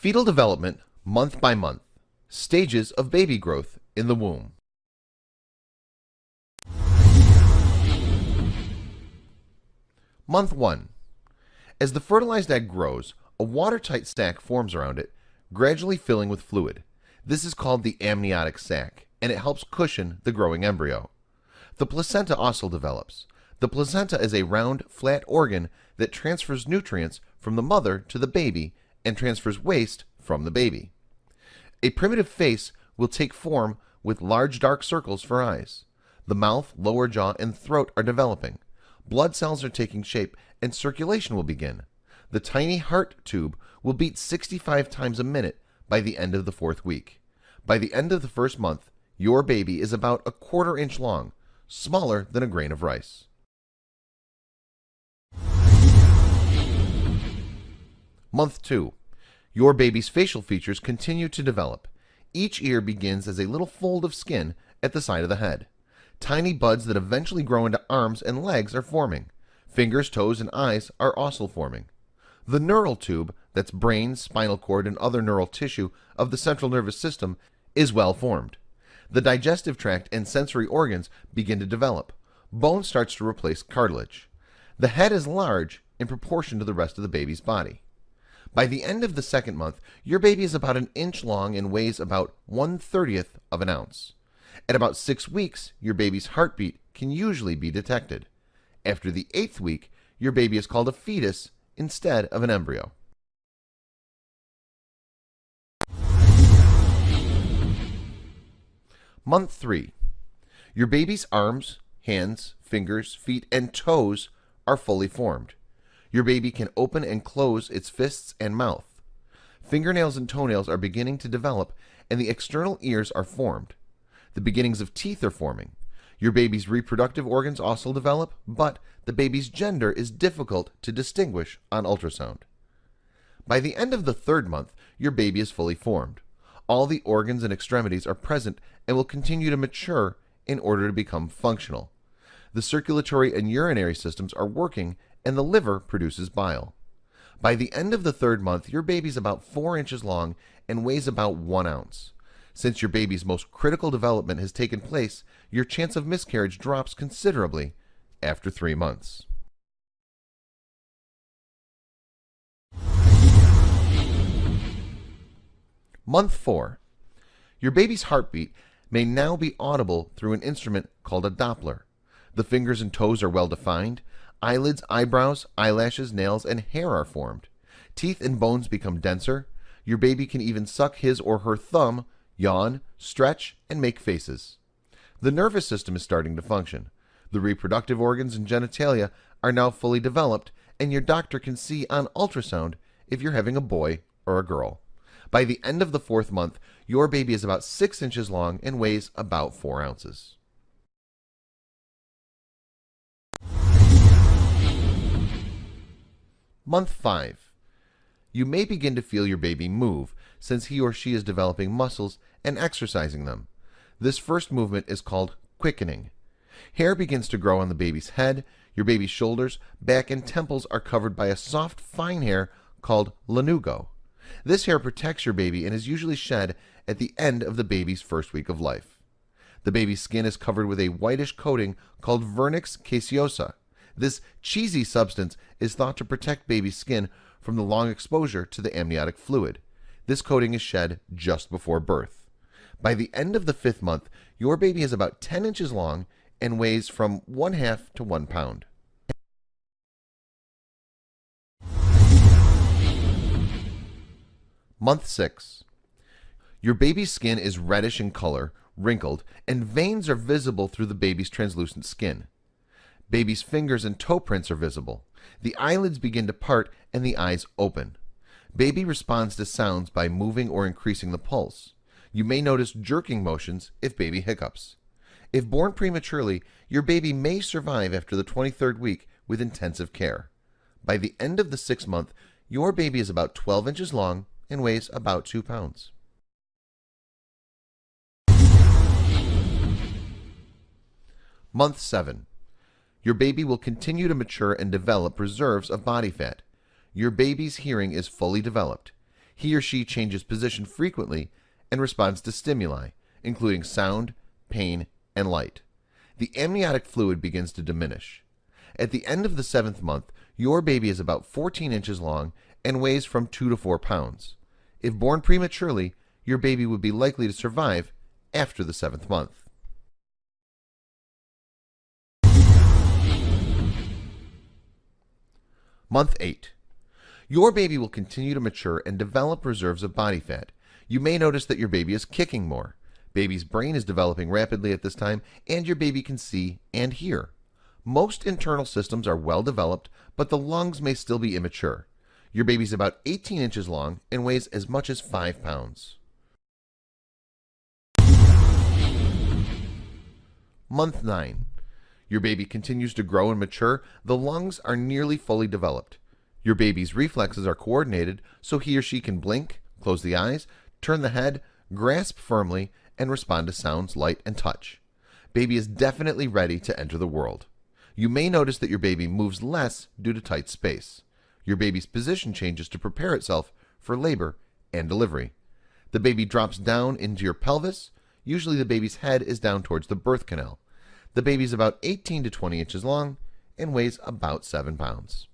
Fetal development, month by month. Stages of baby growth in the womb. Month 1. As the fertilized egg grows, a watertight sac forms around it, gradually filling with fluid. This is called the amniotic sac, and it helps cushion the growing embryo. The placenta also develops. The placenta is a round, flat organ that transfers nutrients from the mother to the baby and transfers waste from the baby. A primitive face will take form with large dark circles for eyes. The mouth, lower jaw, and throat are developing. Blood cells are taking shape and circulation will begin. The tiny heart tube will beat 65 times a minute by the end of the 4th week. By the end of the 1st month, your baby is about a 1/4 inch long, smaller than a grain of rice. Month 2. Your baby's facial features continue to develop. Each ear begins as a little fold of skin at the side of the head. Tiny buds that eventually grow into arms and legs are forming. Fingers, toes, and eyes are also forming. The neural tube, that's brain, spinal cord, and other neural tissue of the central nervous system, is well formed. The digestive tract and sensory organs begin to develop. Bone starts to replace cartilage. The head is large in proportion to the rest of the baby's body. By the end of the 2nd month, your baby is about an inch long and weighs about 1/30 of an ounce. At about 6 weeks, your baby's heartbeat can usually be detected. After the 8th week, your baby is called a fetus instead of an embryo. Month 3. Your baby's arms, hands, fingers, feet, and toes are fully formed. Your baby can open and close its fists and mouth. Fingernails and toenails are beginning to develop, and the external ears are formed. The beginnings of teeth are forming. Your baby's reproductive organs also develop, but the baby's gender is difficult to distinguish on ultrasound. By the end of the 3rd month, your baby is fully formed. All the organs and extremities are present and will continue to mature in order to become functional. The circulatory and urinary systems are working, and the liver produces bile. By the end of the 3rd month, your baby's about 4 inches long and weighs about 1 ounce. Since your baby's most critical development has taken place, your chance of miscarriage drops considerably after 3 months. Month 4. Your baby's heartbeat may now be audible through an instrument called a Doppler. The fingers and toes are well defined. Eyelids, eyebrows, eyelashes, nails, and hair are formed. Teeth and bones become denser. Your baby can even suck his or her thumb, yawn, stretch, and make faces. The nervous system is starting to function. The reproductive organs and genitalia are now fully developed, and your doctor can see on ultrasound if you're having a boy or a girl. By the end of the 4th month, your baby is about 6 inches long and weighs about 4 ounces. Month 5. You may begin to feel your baby move since he or she is developing muscles and exercising them. This first movement is called quickening. Hair begins to grow on the baby's head. Your baby's shoulders, back, and temples are covered by a soft, fine hair called lanugo. This hair protects your baby and is usually shed at the end of the baby's 1st week of life. The baby's skin is covered with a whitish coating called vernix caseosa. This cheesy substance is thought to protect baby's skin from the long exposure to the amniotic fluid. This coating is shed just before birth. By the end of the 5th month, your baby is about 10 inches long and weighs from 1/2 to 1 pound. Month 6. Your baby's skin is reddish in color, wrinkled, and veins are visible through the baby's translucent skin. Baby's fingers and toe prints are visible. The eyelids begin to part and the eyes open. Baby responds to sounds by moving or increasing the pulse. You may notice jerking motions if baby hiccups. If born prematurely, your baby may survive after the 23rd week with intensive care. By the end of the 6th month, your baby is about 12 inches long and weighs about 2 pounds. Month 7. Your baby will continue to mature and develop reserves of body fat. Your baby's hearing is fully developed. He or she changes position frequently and responds to stimuli, including sound, pain, and light. The amniotic fluid begins to diminish. At the end of the 7th month, your baby is about 14 inches long and weighs from 2 to 4 pounds. If born prematurely, your baby would be likely to survive after the 7th month. Month 8. Your baby will continue to mature and develop reserves of body fat. You may notice that your baby is kicking more. Baby's brain is developing rapidly at this time, and your baby can see and hear. Most internal systems are well developed, but the lungs may still be immature. Your baby's about 18 inches long and weighs as much as 5 pounds. Month 9. Your baby continues to grow and mature. The lungs are nearly fully developed. Your baby's reflexes are coordinated so he or she can blink, close the eyes, turn the head, grasp firmly, and respond to sounds, light, and touch. Baby is definitely ready to enter the world. You may notice that your baby moves less due to tight space. Your baby's position changes to prepare itself for labor and delivery. The baby drops down into your pelvis. Usually the baby's head is down towards the birth canal. The baby is about 18 to 20 inches long and weighs about 7 pounds.